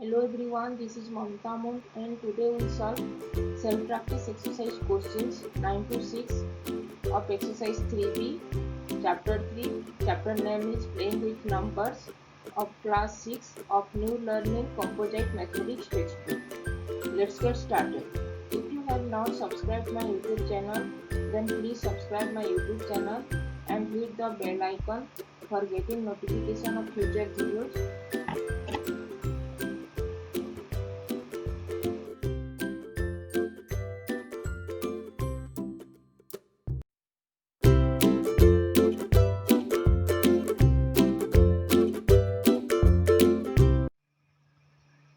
Hello everyone, this is Mamta Mund and today we'll solve self-practice exercise questions 9 to 6 of exercise 3B, chapter 3. Chapter name is Playing with Numbers of class 6 of New Learning Composite Mathematics textbook. Let's get started. If you have not subscribed my YouTube channel, then please subscribe my YouTube channel and hit the bell icon for getting notification of future videos.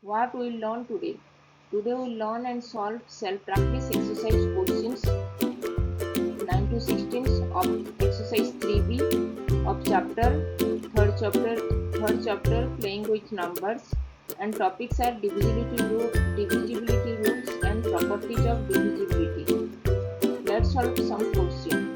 What we'll learn today? Today we'll learn and solve self-practice exercise questions 9 to 16 of exercise 3B of third chapter playing with numbers, and topics are divisibility rules and properties of divisibility. Let's solve some questions.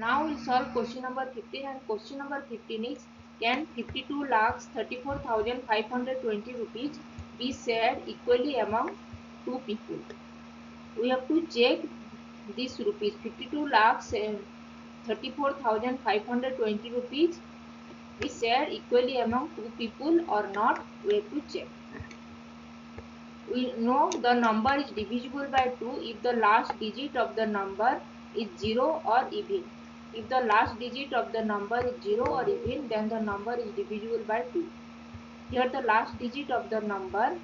Now we'll solve question number 15, and question number 15 is, can 52,34,520 rupees be shared equally among two people? We have to check this rupees 52,34,520 rupees is shared equally among two people or not. We have to check. We know the number is divisible by 2 if the last digit of the number is 0 or even. If the last digit of the number is 0 or even, then the number is divisible by 2. Here the last digit of the number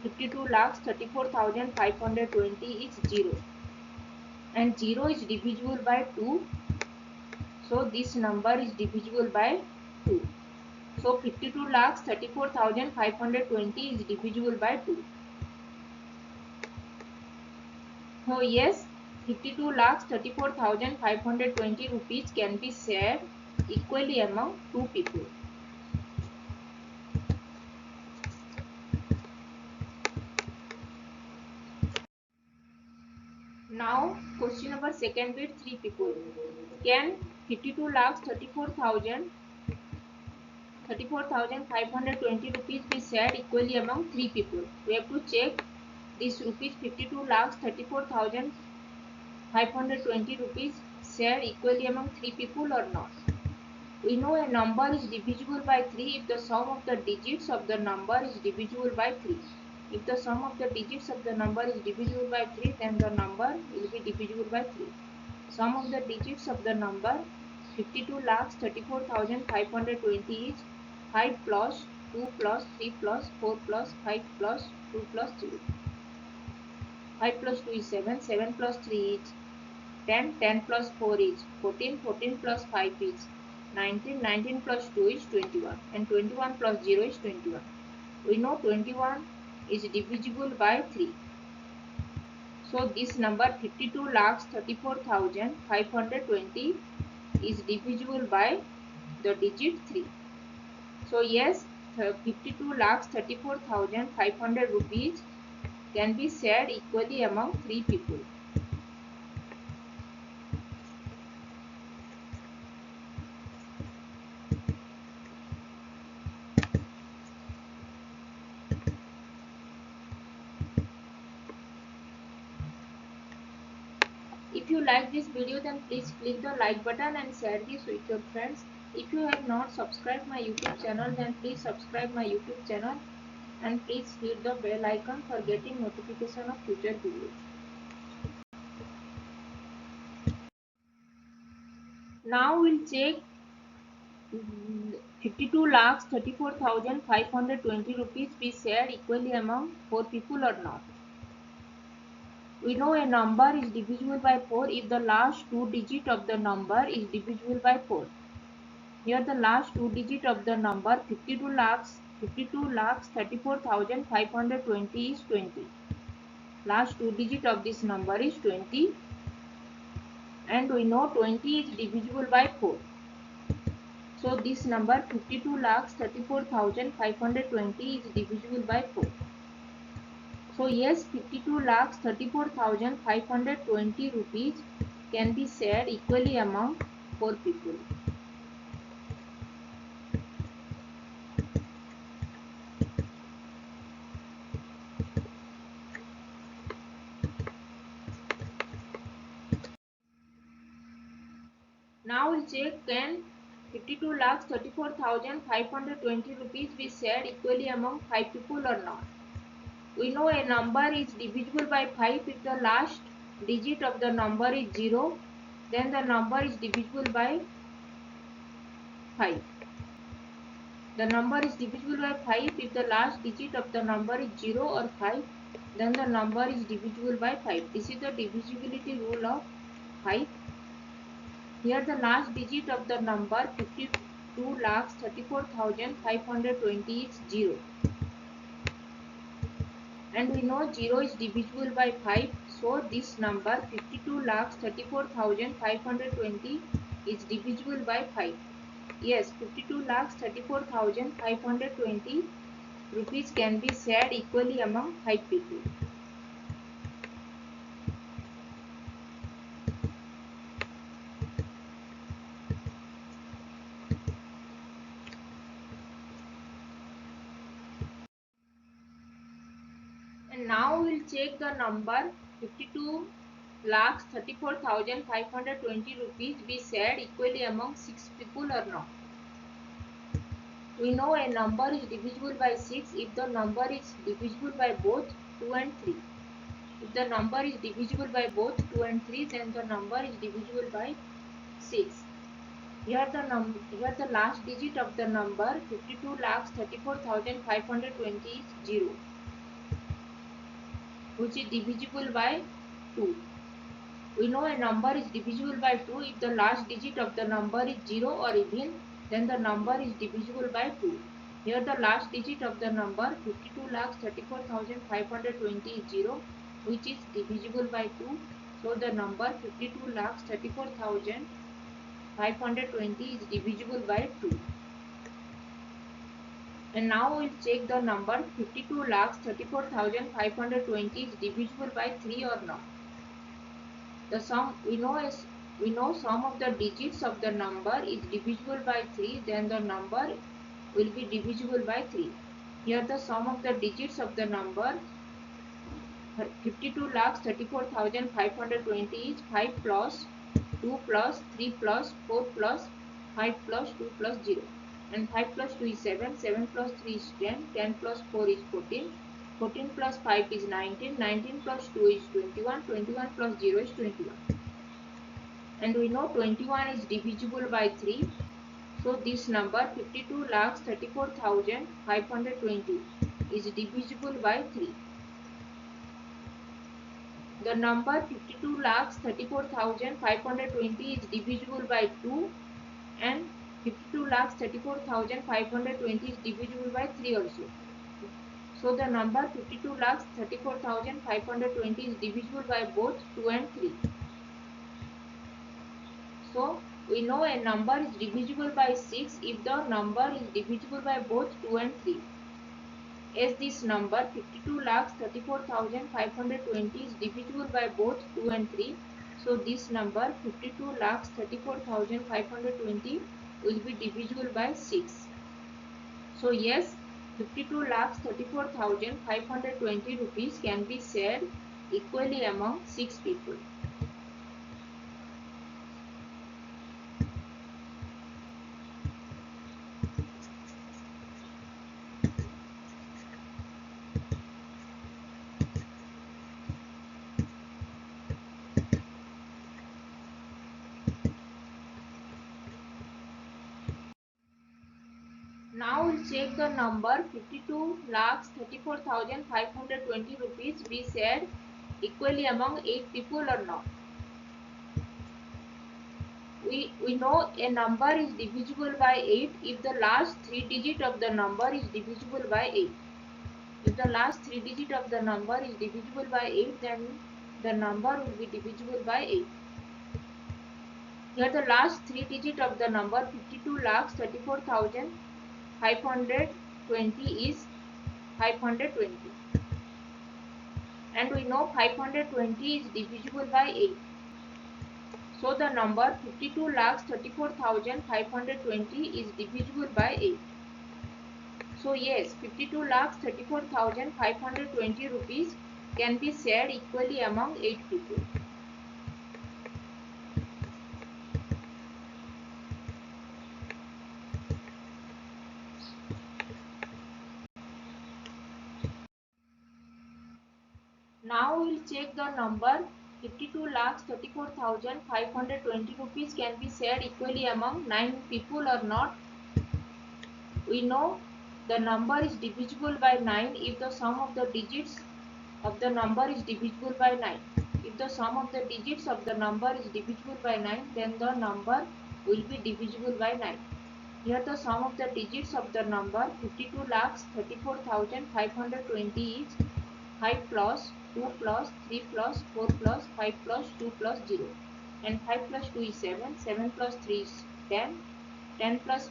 52,34,520 is 0, and 0 is divisible by 2, so this number is divisible by 2. So 52,34,520 is divisible by 2. So yes, 52,34,520 rupees can be shared equally among two people. Now question number second with three people. Can 34,520 rupees be shared equally among three people? We have to check this rupees 52,34,520 rupees shared equally among three people or not. We know a number is divisible by 3 if the sum of the digits of the number is divisible by 3. If the sum of the digits of the number is divisible by 3, then the number will be divisible by 3. Sum of the digits of the number 52,34,520 is 5 plus 2 plus 3 plus 4 plus 5 plus 2 plus 3. 5 plus 2 is 7, 7 plus 3 is 10, 10 plus 4 is 14, 14 plus 5 is 19, 19 plus 2 is 21, and 21 plus 0 is 21. We know 21 is divisible by 3. So this number 52,34,520 is divisible by the digit 3. So yes, 52,34,500 rupees can be shared equally among three people. If you like this video, then please click the like button and share this with your friends. If you have not subscribed my YouTube channel, then please subscribe my YouTube channel and please hit the bell icon for getting notification of future videos. Now we'll check 52,34,520 rupees be shared equally among 4 people or not. We know a number is divisible by 4 if the last two digit of the number is divisible by 4. Here the last two digit of the number 52,34,520 is 20. Last two digit of this number is 20, and we know 20 is divisible by 4. So this number 52,34,520 is divisible by 4. So yes, 52,34,520 rupees can be shared equally among 4 people. Now we'll check, can 52,34,520 rupees be shared equally among 5 people or not. We know a number is divisible by 5 if the last digit of the number is 0, then the number is divisible by 5. The number is divisible by 5 if the last digit of the number is 0 or 5, then the number is divisible by 5. This is the divisibility rule of 5. Here the last digit of the number 52,34,520 is 0. And we know 0 is divisible by 5, so this number 52,34,520 is divisible by 5. Yes, 52,34,520 rupees can be shared equally among 5 people. Now we'll check the number 52,34,520 rupees be shared equally among 6 people or not. We know a number is divisible by 6 if the number is divisible by both 2 and 3. If the number is divisible by both 2 and 3, then the number is divisible by 6. Here the last digit of the number 52,34,520 is 0, which is divisible by 2. We know a number is divisible by 2 if the last digit of the number is 0 or even, then the number is divisible by 2. Here the last digit of the number 52,34,520 is 0, which is divisible by 2. So the number 52,34,520 is divisible by 2. And now we'll check the number 52,34,520 is divisible by 3 or not. The sum we know sum of the digits of the number is divisible by 3, then the number will be divisible by 3. Here the sum of the digits of the number 52,34,520 is 5 plus 2 plus 3 plus 4 plus 5 plus 2 plus 0. And 5 plus 2 is 7, 7 plus 3 is 10, 10 plus 4 is 14, 14 plus 5 is 19, 19 plus 2 is 21, 21 plus 0 is 21. And we know 21 is divisible by 3. So this number 52,34,520 is divisible by 3. The number 52,34,520 is divisible by 2, and 52,34,520 is divisible by 3 also. So the number 52,34,520 is divisible by both 2 and 3. So we know a number is divisible by 6 if the number is divisible by both 2 and 3. As this number 52,34,520 is divisible by both 2 and 3, so this number 52,34,520 will be divisible by 6. So yes, 52,34,520 rupees can be shared equally among 6 people. Now we'll check the number 52,34,520 rupees be shared equally among 8 people or not. We know a number is divisible by 8 if the last 3 digit of the number is divisible by 8. If the last 3 digit of the number is divisible by 8, then the number will be divisible by 8. Here the last 3 digit of the number 52,34,520 is 520. And we know 520 is divisible by 8. So the number 52,34,520 is divisible by 8. So yes, 52,34,520 rupees can be shared equally among 8 people. Now we will check the number 52,34,520 rupees can be shared equally among 9 people or not. We know the number is divisible by 9 if the sum of the digits of the number is divisible by 9. If the sum of the digits of the number is divisible by 9, then the number will be divisible by 9. Here the sum of the digits of the number 52,34,520 is 5 plus 2 plus 3 plus 4 plus 5 plus 2 plus 0. And 5 plus 2 is 7, 7 plus 3 is 10, 10 plus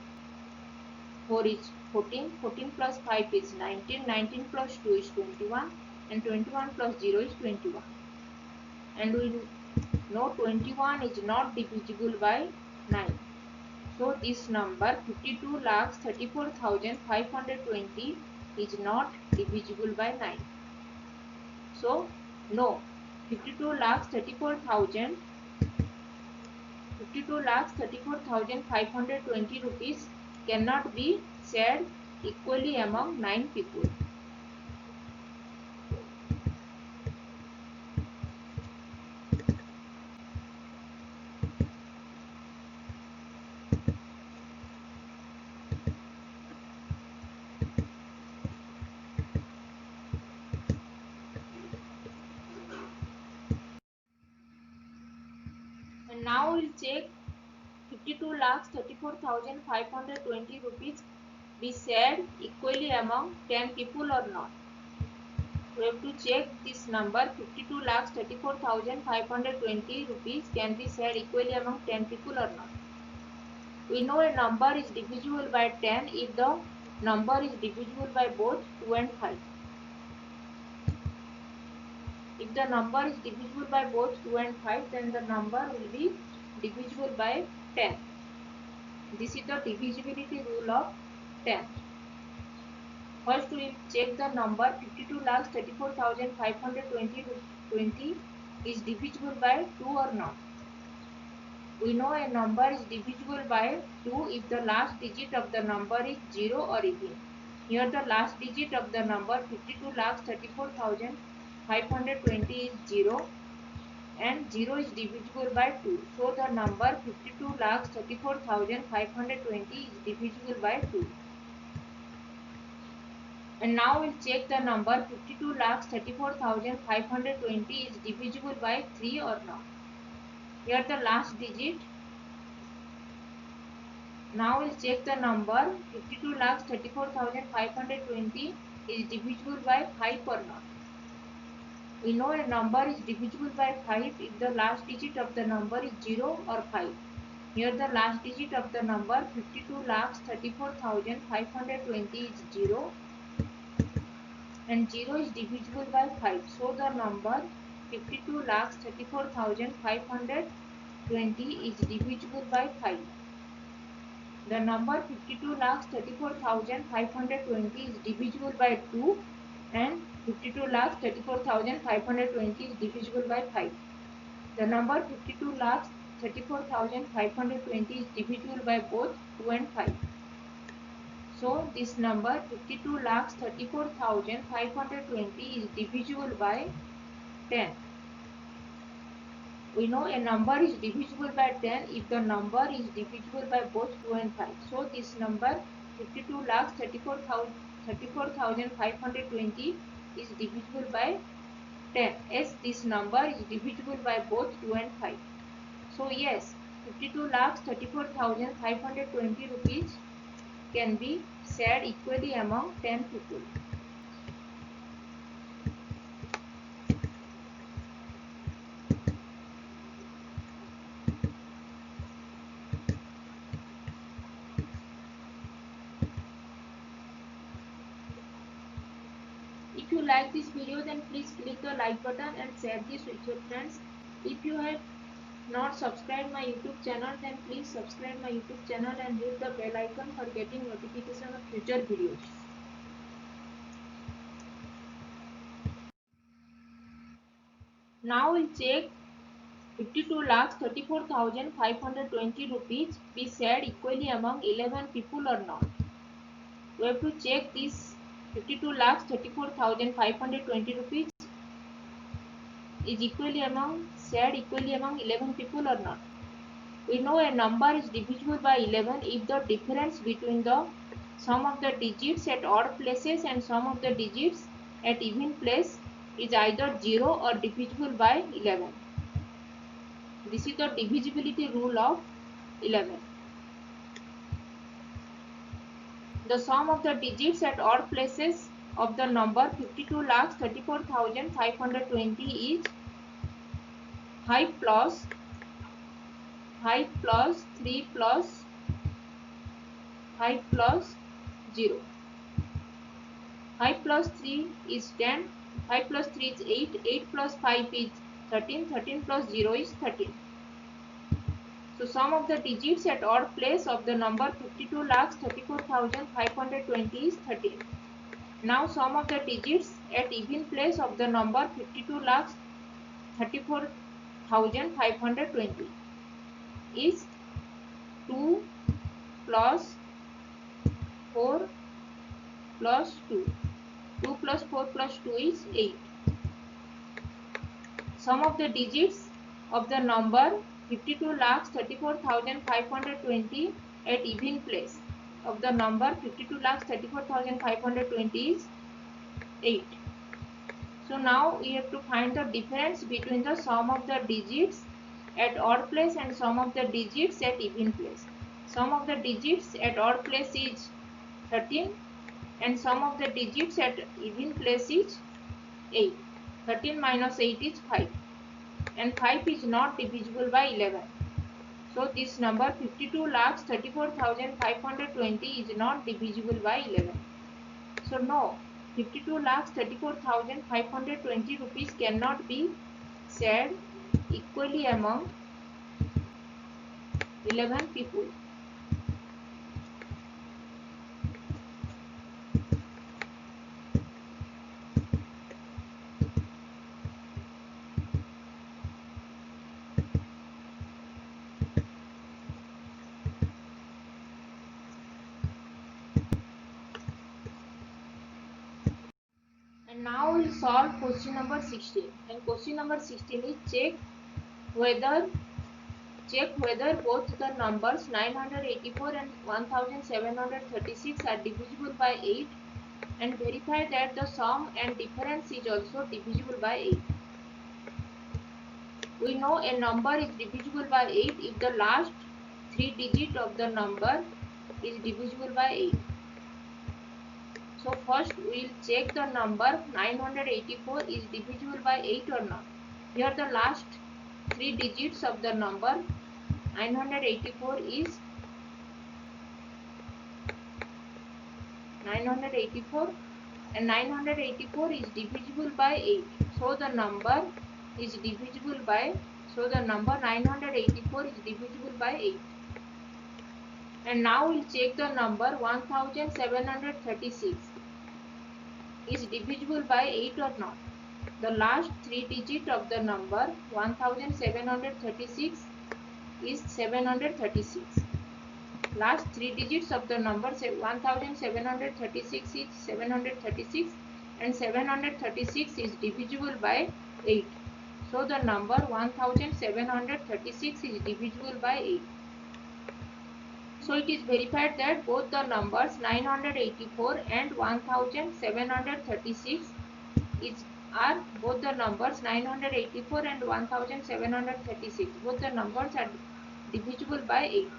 4 is 14, 14 plus 5 is 19, 19 plus 2 is 21, and 21 plus 0 is 21. And we know 21 is not divisible by 9. So this number 52,34,520 is not divisible by 9. So no, 52 lakhs 34,520 rupees cannot be shared equally among 9 people. And now we'll check 52 lakhs 34,520 rupees be shared equally among 10 people or not. We have to check this number 52 lakhs 34,520 rupees can be shared equally among 10 people or not. We know a number is divisible by 10 if the number is divisible by both 2 and 5. If the number is divisible by both 2 and 5, then the number will be divisible by 10. This is the divisibility rule of 10. First, we check the number 52 lakhs 34,520 is divisible by 2 or not. We know a number is divisible by 2 if the last digit of the number is 0 or even. Here the last digit of the number 52 lakhs 34,520 is 0 and 0 is divisible by 2. So the number 52 lakhs 34,520 is divisible by 2. And now we'll check the number 52 lakhs 34,520 is divisible by 3 or not. Here the last digit. Now we'll check the number 52 lakhs 34,520 is divisible by 5 or not. We know a number is divisible by 5 if the last digit of the number is 0 or 5. Here the last digit of the number 52 lakhs 34,520 is 0 and 0 is divisible by 5. So the number 52 lakhs 34,520 is divisible by 5. The number 52 lakhs 34,520 is divisible by 2 and 52 lakhs 34,520 is divisible by 5. The number 52 lakhs 34,520 is divisible by both 2 and 5. So this number 52 lakhs 34,520 is divisible by 10. We know a number is divisible by 10 if the number is divisible by both 2 and 5. So this number 52 lakhs 34,520 is divisible by 10 as this number is divisible by both 2 and 5. So yes, 52 lakhs 34,520 rupees can be shared equally among 10 people. If you like this video, then please click the like button and share this with your friends. If you have not subscribed my YouTube channel, then please subscribe my YouTube channel and hit the bell icon for getting notification of future videos. Now we'll check 52 lakhs 34,520 rupees be shared equally among 11 people or not. We have to check this 52 lakhs 34,520 rupees is shared equally among 11 people or not. We know a number is divisible by 11 if the difference between the sum of the digits at odd places and sum of the digits at even place is either 0 or divisible by 11. This is the divisibility rule of 11. The sum of the digits at odd places of the number 52 lakhs 34,520 is 5 plus 3 plus 5 plus 0. 5 plus 3 is 10, 5 plus 3 is 8, 8 plus 5 is 13, 13 plus 0 is 13. So sum of the digits at odd place of the number 52 lakhs 34,520 is 13. Now sum of the digits at even place of the number 52,34,520 is 2 plus 4 plus 2. 2 plus 4 plus 2 is 8. Sum of the digits of the number 52,34,520 at even place of the number 52,34,520 is 8. So now we have to find the difference between the sum of the digits at odd place and sum of the digits at even place. Sum of the digits at odd place is 13 and sum of the digits at even place is 8. 13 minus 8 is 5 and 5 is not divisible by 11. So this number 52,34,520 is not divisible by 11. So no, 52,34,520 rupees cannot be shared equally among 11 people. And now we'll solve question number 16. And question number 16 is check whether both the numbers 984 and 1736 are divisible by 8 and verify that the sum and difference is also divisible by 8. We know a number is divisible by 8 if the last 3 digits of the number is divisible by 8. So first we will check the number 984 is divisible by 8 or not. Here the last 3 digits of the number 984 is 984 and 984 is divisible by 8. So the number is divisible by, so the number 984 is divisible by 8. And now we'll check the number 1736 is divisible by 8 or not. The last 3 digits of the number 1736 is 736. Last 3 digits of the number 1736 is 736 and 736 is divisible by 8. So the number 1736 is divisible by 8. So it is verified that both the numbers 984 and 1736 are both the numbers 984 and 1736. Both the numbers are divisible by 8.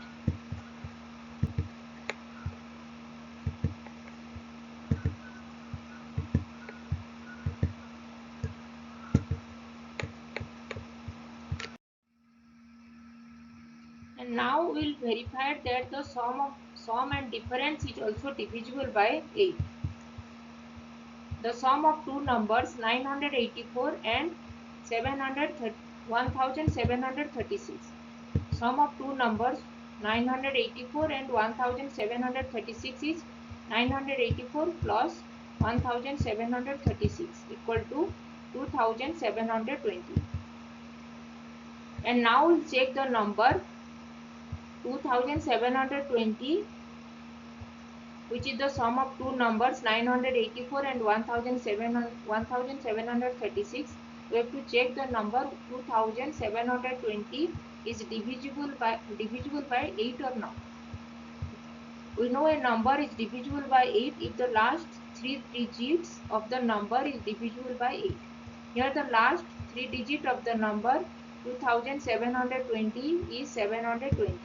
And now we will verify that the sum and difference is also divisible by 8. The sum of two numbers 984 and 1736. Sum of two numbers 984 and 1736 is 984 plus 1736 equal to 2720. And now we'll check the number 2720, which is the sum of two numbers 984 and 1736. We have to check the number 2720 is divisible by 8 or not. We know a number is divisible by 8 if the last 3 digits of the number is divisible by 8. Here the last 3 digits of the number 2720 is 720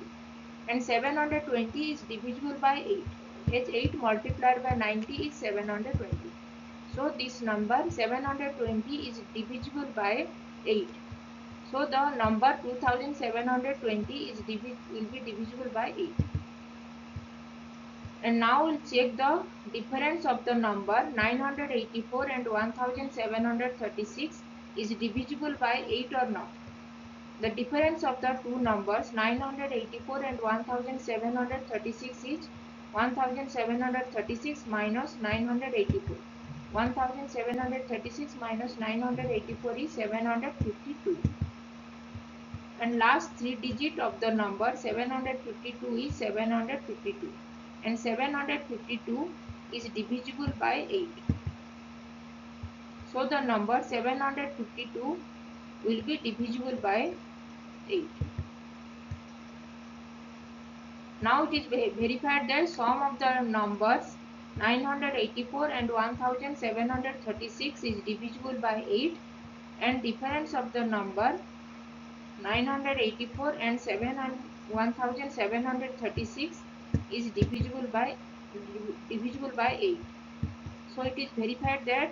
and 720 is divisible by 8. As 8 multiplied by 90 is 720. So this number 720 is divisible by 8. So the number 2720 will be divisible by 8. And now we'll check the difference of the number 984 and 1736 is divisible by 8 or not. The difference of the two numbers 984 and 1736 is 1736 minus 984. 1736 minus 984 is 752. And last 3 digit of the number 752 is 752. And 752 is divisible by 8. So the number 752 will be divisible by 8. Now it is verified that sum of the numbers 984 and 1736 is divisible by 8, and difference of the number 984 and 1736 is divisible by 8. So it is verified that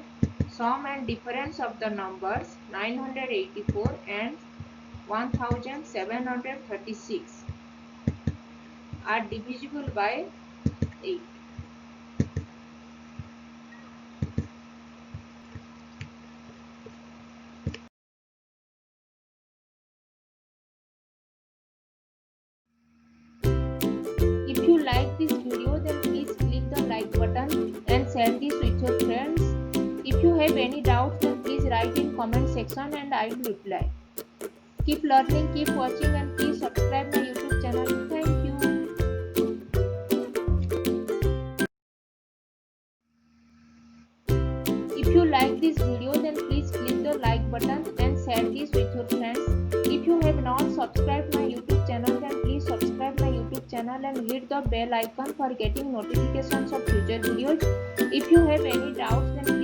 sum and difference of the numbers 984 and 1736 are divisible by 8. If you like this video, then please click the like button and share this with your friends. If you have any doubts, then please write in comment section and I will reply. Keep learning, keep watching, and please subscribe my YouTube channel. Thank you. If you like this video, then please click the like button and share this with your friends. If you have not subscribed my YouTube channel, then please subscribe my YouTube channel and hit the bell icon for getting notifications of future videos. If you have any doubts, then